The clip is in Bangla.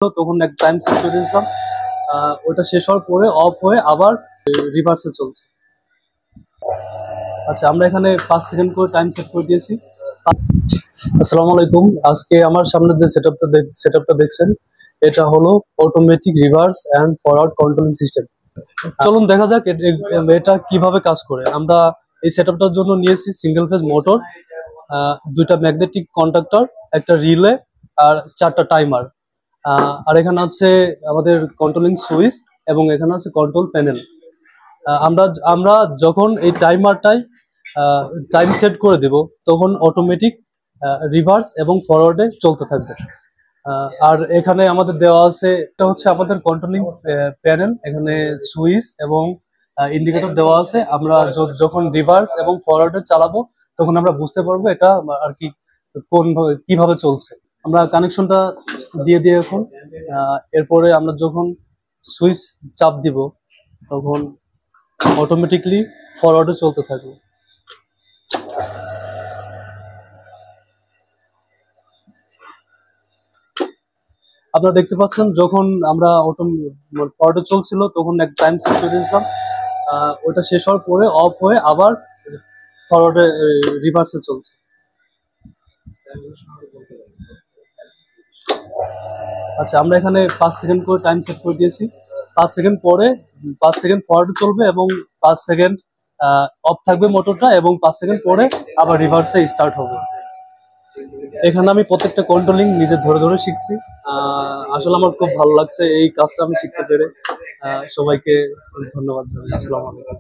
তখন এক টাইম সেট করে দিয়েছিলাম। ওটা শেষ হওয়ার পরে অফ হয়ে আবার রিভার্সে চলছে। আচ্ছা, আমরা এখানে 5 সেকেন্ড করে টাইম সেট করে দিয়েছি। আসসালামু আলাইকুম। আজকে আমার সামনে যে সেটআপটা দেখছেন, এটা হলো automatic rivers and forward controlling system. চলুন দেখা যাক এটা কিভাবে কাজ করে। আমরা এই সেটআপটার জন্য নিয়েছি সিঙ্গেল ফেজ মোটর, দুইটা ম্যাগনেটিক কন্ডাক্টর, একটা রিলে আর 4টা টাইমার। আর এখানে আছে আমাদের কন্ট্রোলিং সুইচ এবং এখানে আছে কন্ট্রোল প্যানেল। আমরা আমরা যখন এই টাইমারটাই টাইম সেট করে দেব, তখন অটোমেটিক রিভার্স এবং ফরওয়ার্ডে চলতে থাকবে। আর এখানে আমাদের দেওয়া আছে, এটা হচ্ছে আমাদের কন্ট্রোলিং প্যানেল। এখানে সুইচ এবং ইন্ডিকেটর দেওয়া আছে। আমরা যখন রিভার্স এবং ফরওয়ার্ডে চালাবো, তখন আমরা বুঝতে পারবো এটা আর কি কিভাবে চলছে। আমরা কানেকশনটা দিয়ে দিই এখন। এরপরে আমরা যখন সুইচ চাপ দিব, তখন অটোমেটিকলি ফরওয়ার্ডে চলতে থাকবে। আপনারা দেখতে পাচ্ছেন, যখন আমরা ফরওয়ার্ডে চলছিল তখন এক টাইম সেট করে দিয়েছিলাম। ওটা শেষ হওয়ার পরে অফ হয়ে আবার ফরওয়ার্ডে রিভার্সে চলছে। আচ্ছা, আমরা এখানে 5 সেকেন্ড করে টাইম সেট করে দিয়েছি। 5 সেকেন্ড পরে 5 সেকেন্ড ফরওয়ার্ডে চলবে এবং 5 সেকেন্ড অফ থাকবে মোটরটা, এবং 5 সেকেন্ড পরে আবার রিভার্সে স্টার্ট হবে। এখানে আমি প্রত্যেকটা কন্ট্রোলিং নিজে ধরে ধরে শিখছি। আসলে আমার খুব ভালো লাগছে এই কাজটা আমি শিখতে পেরে। সবাইকে ধন্যবাদ জানাই। আসসালামু আলাইকুম।